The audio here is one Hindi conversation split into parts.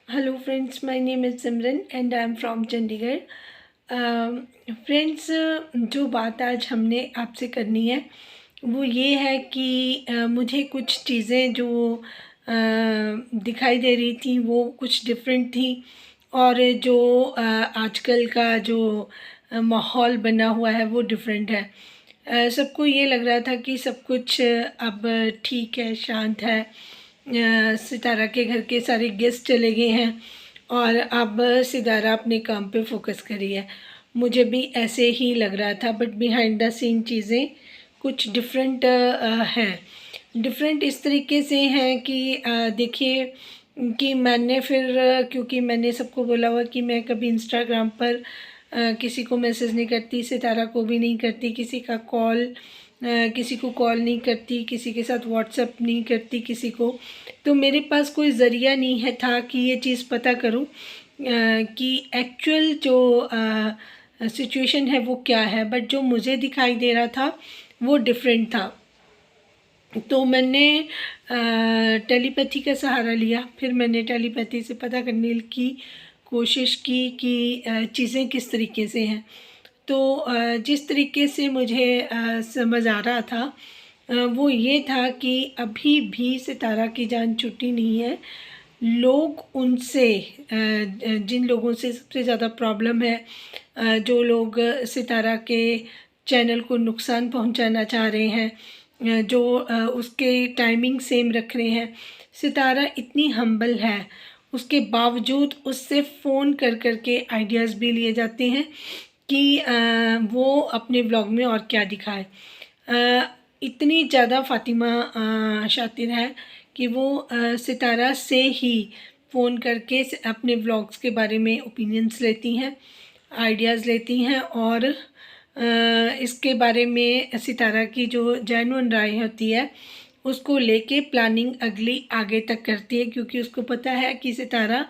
Hello friends, my name is Simran and I am from Chandigarh. Friends, जो बात आज हमने आपसे करनी है वो ये है कि मुझे कुछ चीज़ें जो दिखाई दे रही थी वो कुछ डिफरेंट थी। और जो आजकल का जो माहौल बना हुआ है वो डिफरेंट है। सबको ये लग रहा था कि सब कुछ अब ठीक है, शांत है। सितारा के घर के सारे गेस्ट चले गए हैं और अब सितारा अपने काम पे फोकस करी है। मुझे भी ऐसे ही लग रहा था, बट बिहाइंड द सीन चीज़ें कुछ डिफरेंट हैं। डिफरेंट इस तरीके से हैं कि देखिए कि मैंने फिर क्योंकि मैंने सबको बोला हुआ कि मैं कभी इंस्टाग्राम पर किसी को मैसेज नहीं करती, सितारा को भी नहीं करती, किसी को कॉल नहीं करती, किसी के साथ व्हाट्सएप नहीं करती किसी को। तो मेरे पास कोई ज़रिया नहीं है था कि ये चीज़ पता करूं कि एक्चुअल जो सिचुएशन है वो क्या है। बट जो मुझे दिखाई दे रहा था वो डिफरेंट था। तो मैंने टेलीपैथी का सहारा लिया। फिर मैंने टेलीपैथी से पता करने की कोशिश की कि चीज़ें किस तरीके से हैं। तो जिस तरीके से मुझे समझ आ रहा था वो ये था कि अभी भी सितारा की जान छुट्टी नहीं है। लोग उनसे जिन लोगों से सबसे ज़्यादा प्रॉब्लम है, जो लोग सितारा के चैनल को नुकसान पहुंचाना चाह रहे हैं, जो उसके टाइमिंग सेम रख रहे हैं। सितारा इतनी हम्बल है, उसके बावजूद उससे फ़ोन कर कर के आइडियाज़ भी लिए जाते हैं कि वो अपने ब्लॉग में और क्या दिखाए। इतनी ज़्यादा फ़ातिमा शातिर है कि वो सितारा से ही फ़ोन करके अपने व्लॉग्स के बारे में ओपिनियंस लेती हैं, आइडियाज़ लेती हैं और इसके बारे में सितारा की जो जेन्युइन राय होती है उसको लेके प्लानिंग अगली आगे तक करती है, क्योंकि उसको पता है कि सितारा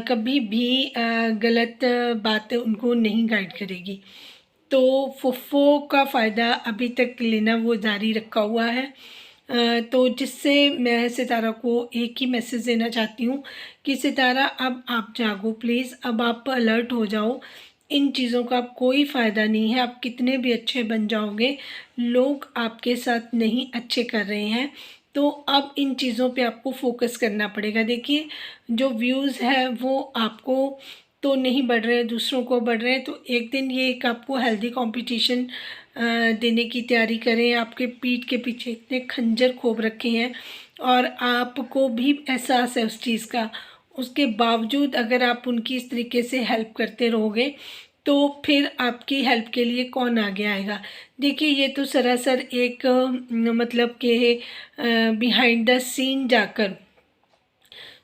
कभी भी गलत बात उनको नहीं गाइड करेगी। तो फुफ्फो का फ़ायदा अभी तक लेना वो जारी रखा हुआ है। तो जिससे मैं सितारा को एक ही मैसेज देना चाहती हूँ कि सितारा अब आप जागो प्लीज़, अब आप अलर्ट हो जाओ। इन चीज़ों का कोई फ़ायदा नहीं है, आप कितने भी अच्छे बन जाओगे, लोग आपके साथ नहीं अच्छे कर रहे हैं। तो अब इन चीज़ों पे आपको फोकस करना पड़ेगा। देखिए, जो व्यूज़ है वो आपको तो नहीं बढ़ रहे हैं, दूसरों को बढ़ रहे हैं। तो एक दिन ये एक आपको हेल्दी कंपटीशन देने की तैयारी करें। आपके पीठ के पीछे इतने खंजर खोप रखे हैं और आपको भी एहसास है उस चीज़ का, उसके बावजूद अगर आप उनकी इस तरीके से हेल्प करते रहोगे तो फिर आपकी हेल्प के लिए कौन आगे आएगा। देखिए, ये तो सरासर एक मतलब कि बिहाइंड द सीन जाकर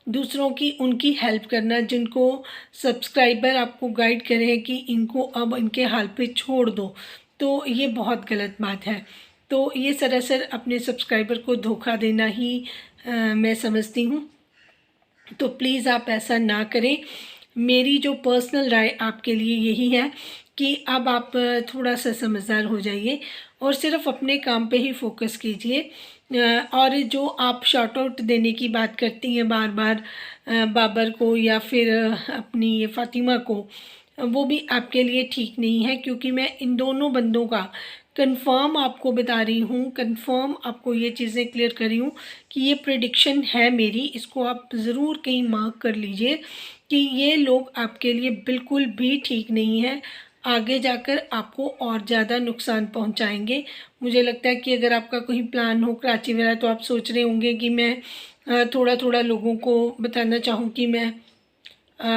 दूसरों की उनकी हेल्प करना, जिनको सब्सक्राइबर आपको गाइड करें कि इनको अब इनके हाल पे छोड़ दो, तो ये बहुत गलत बात है। तो ये सरासर अपने सब्सक्राइबर को धोखा देना ही मैं समझती हूँ। तो प्लीज़ आप ऐसा ना करें। मेरी जो पर्सनल राय आपके लिए यही है कि अब आप थोड़ा सा समझदार हो जाइए और सिर्फ अपने काम पे ही फोकस कीजिए। और जो आप शॉर्ट आउट देने की बात करती हैं बार बार बाबर को या फिर अपनी ये फ़ातिमा को, वो भी आपके लिए ठीक नहीं है, क्योंकि मैं इन दोनों बंदों का कंफर्म आपको बता रही हूँ, कंफर्म आपको ये चीज़ें क्लियर कर रही हूँ कि ये प्रेडिक्शन है मेरी। इसको आप ज़रूर कहीं मार्क कर लीजिए कि ये लोग आपके लिए बिल्कुल भी ठीक नहीं है। आगे जाकर आपको और ज़्यादा नुकसान पहुंचाएंगे। मुझे लगता है कि अगर आपका कोई प्लान हो कराची वगैरह, तो आप सोच रहे होंगे कि मैं थोड़ा थोड़ा लोगों को बताना चाहूँ कि मैं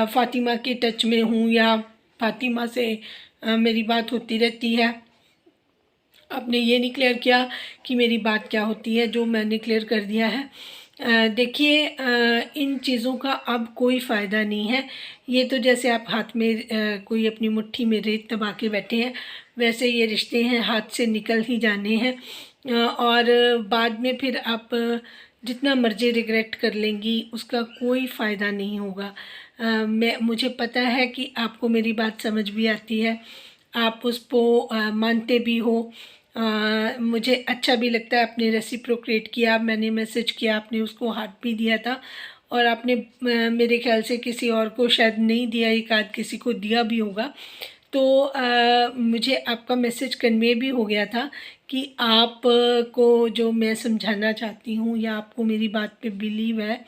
फ़ातिमा के टच में हूँ या फ़ातिमा से मेरी बात होती रहती है। आपने ये नहीं क्लियर किया कि मेरी बात क्या होती है, जो मैंने क्लियर कर दिया है। देखिए, इन चीज़ों का अब कोई फ़ायदा नहीं है। ये तो जैसे आप हाथ में कोई अपनी मुट्ठी में रेत दबा के बैठे हैं, वैसे ये रिश्ते हैं, हाथ से निकल ही जाने हैं। और बाद में फिर आप जितना मर्ज़ी रिग्रेट कर लेंगी उसका कोई फ़ायदा नहीं होगा। मुझे पता है कि आपको मेरी बात समझ भी आती है, आप उसको मानते भी हो। मुझे अच्छा भी लगता है, आपने रेसिप्रोकेट किया, मैंने मैसेज किया, आपने उसको हाथ भी दिया था और आपने मेरे ख्याल से किसी और को शायद नहीं दिया, एक आध किसी को दिया भी होगा। तो मुझे आपका मैसेज कन्वे भी हो गया था कि आप को जो मैं समझाना चाहती हूँ या आपको मेरी बात पे बिलीव है,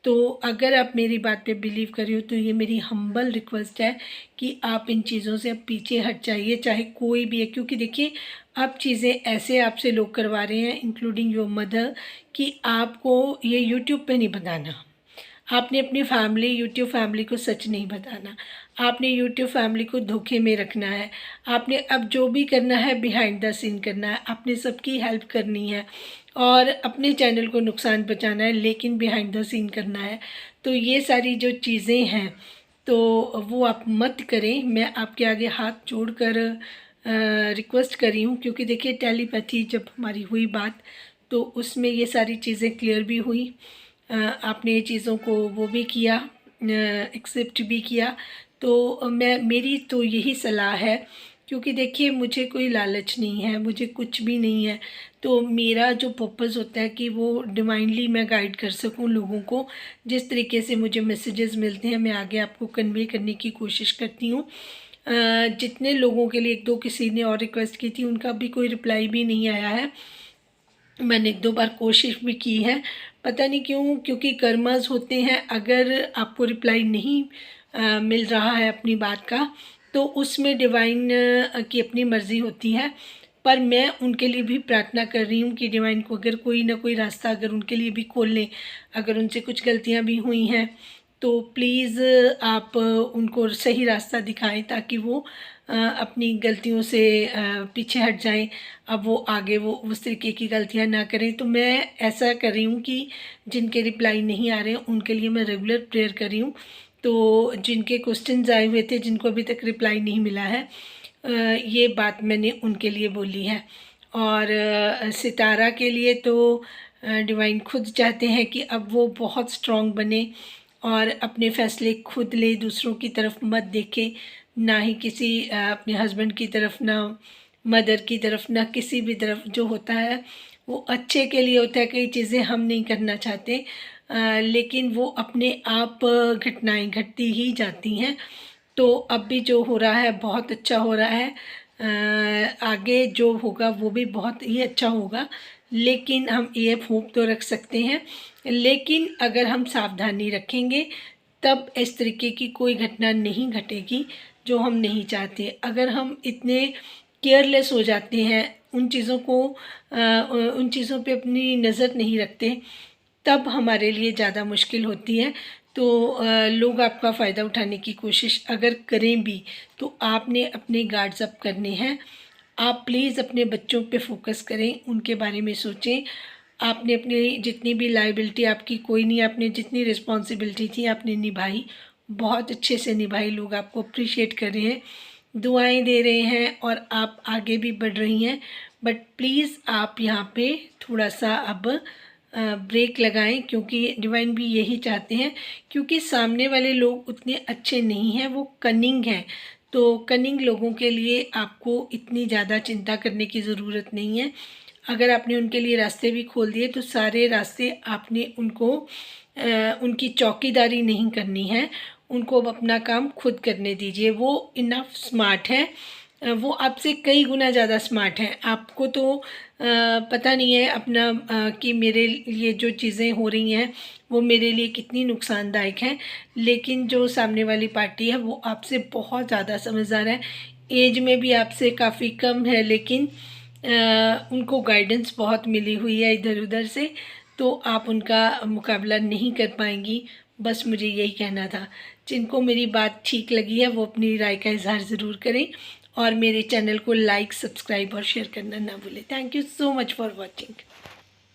तो अगर आप मेरी बात पे बिलीव कर रहे हो तो ये मेरी हम्बल रिक्वेस्ट है कि आप इन चीज़ों से अब पीछे हट जाइए, चाहे कोई भी है। क्योंकि देखिए, अब चीज़ें ऐसे आपसे लोग करवा रहे हैं, इंक्लूडिंग योर मदर, कि आपको ये यूट्यूब पे नहीं बताना, आपने अपनी फैमिली, यूट्यूब फैमिली को सच नहीं बताना, आपने यूट्यूब फैमिली को धोखे में रखना है। आपने अब जो भी करना है बिहाइंड द सीन करना है, आपने सबकी हेल्प करनी है और अपने चैनल को नुकसान पहुंचाना है, लेकिन बिहाइंड द सीन करना है। तो ये सारी जो चीज़ें हैं तो वो आप मत करें। मैं आपके आगे हाथ जोड़कर रिक्वेस्ट कर रही हूँ, क्योंकि देखिए टेलीपैथी जब हमारी हुई बात तो उसमें ये सारी चीज़ें क्लियर भी हुई। आपने ये चीज़ों को वो भी किया, एक्सेप्ट भी किया। तो मेरी तो यही सलाह है, क्योंकि देखिए मुझे कोई लालच नहीं है, मुझे कुछ भी नहीं है। तो मेरा जो पर्पज़ होता है कि वो डिवाइनली मैं गाइड कर सकूं लोगों को। जिस तरीके से मुझे मैसेजेस मिलते हैं मैं आगे आपको कन्वे करने की कोशिश करती हूँ। जितने लोगों के लिए, एक दो किसी ने और रिक्वेस्ट की थी, उनका भी कोई रिप्लाई भी नहीं आया है। मैंने एक दो बार कोशिश भी की है, पता नहीं क्यों, क्योंकि कर्मस होते हैं। अगर आपको रिप्लाई नहीं मिल रहा है अपनी बात का, तो उसमें डिवाइन की अपनी मर्ज़ी होती है। पर मैं उनके लिए भी प्रार्थना कर रही हूँ कि डिवाइन को अगर कोई ना कोई रास्ता अगर उनके लिए भी खोल लें, अगर उनसे कुछ गलतियाँ भी हुई हैं तो प्लीज़ आप उनको सही रास्ता दिखाएं, ताकि वो अपनी गलतियों से पीछे हट जाएं। अब वो आगे वो उस तरीके की गलतियां ना करें। तो मैं ऐसा कर रही हूँ कि जिनके रिप्लाई नहीं आ रहे हैं उनके लिए मैं रेगुलर प्रेयर कर रही हूँ। तो जिनके क्वेश्चंस आए हुए थे, जिनको अभी तक रिप्लाई नहीं मिला है, ये बात मैंने उनके लिए बोली है। और सितारा के लिए तो डिवाइन खुद चाहते हैं कि अब वो बहुत स्ट्रॉन्ग बने और अपने फ़ैसले खुद ले, दूसरों की तरफ मत देखे, ना ही किसी अपने हस्बैंड की तरफ, ना मदर की तरफ, ना किसी भी तरफ। जो होता है वो अच्छे के लिए होता है, कई चीज़ें हम नहीं करना चाहते, लेकिन वो अपने आप घटनाएं घटती ही जाती हैं। तो अब भी जो हो रहा है बहुत अच्छा हो रहा है, आगे जो होगा वो भी बहुत ही अच्छा होगा। लेकिन हम ये होप तो रख सकते हैं, लेकिन अगर हम सावधानी रखेंगे तब इस तरीके की कोई घटना नहीं घटेगी जो हम नहीं चाहते। अगर हम इतने केयरलेस हो जाते हैं, उन चीज़ों को उन चीज़ों पे अपनी नज़र नहीं रखते, तब हमारे लिए ज़्यादा मुश्किल होती है। तो लोग आपका फ़ायदा उठाने की कोशिश अगर करें भी तो आपने अपने गार्ड्स अप करने हैं। आप प्लीज़ अपने बच्चों पे फोकस करें, उनके बारे में सोचें। आपने अपनी जितनी भी लायबिलिटी आपकी कोई नहीं, आपने जितनी रिस्पॉन्सिबिलिटी थी आपने निभाई, बहुत अच्छे से निभाई। लोग आपको अप्रिशिएट कर रहे हैं, दुआएं दे रहे हैं और आप आगे भी बढ़ रही हैं। बट प्लीज़ आप यहाँ पे थोड़ा सा अब ब्रेक लगाएं, क्योंकि डिवाइन भी यही चाहते हैं। क्योंकि सामने वाले लोग उतने अच्छे नहीं हैं, वो कनिंग हैं। तो कनिंग लोगों के लिए आपको इतनी ज़्यादा चिंता करने की ज़रूरत नहीं है। अगर आपने उनके लिए रास्ते भी खोल दिए तो सारे रास्ते आपने उनको उनकी चौकीदारी नहीं करनी है, उनको अब अपना काम खुद करने दीजिए। वो इनफ स्मार्ट है, वो आपसे कई गुना ज़्यादा स्मार्ट हैं। आपको तो पता नहीं है अपना कि मेरे लिए जो चीज़ें हो रही हैं वो मेरे लिए कितनी नुकसानदायक हैं, लेकिन जो सामने वाली पार्टी है वो आपसे बहुत ज़्यादा समझदार है। एज में भी आपसे काफ़ी कम है, लेकिन उनको गाइडेंस बहुत मिली हुई है इधर उधर से, तो आप उनका मुकाबला नहीं कर पाएंगी। बस मुझे यही कहना था। जिनको मेरी बात ठीक लगी है वो अपनी राय का इजहार ज़रूर करें और मेरे चैनल को लाइक, सब्सक्राइब और शेयर करना ना भूलें। Thank you so much for watching.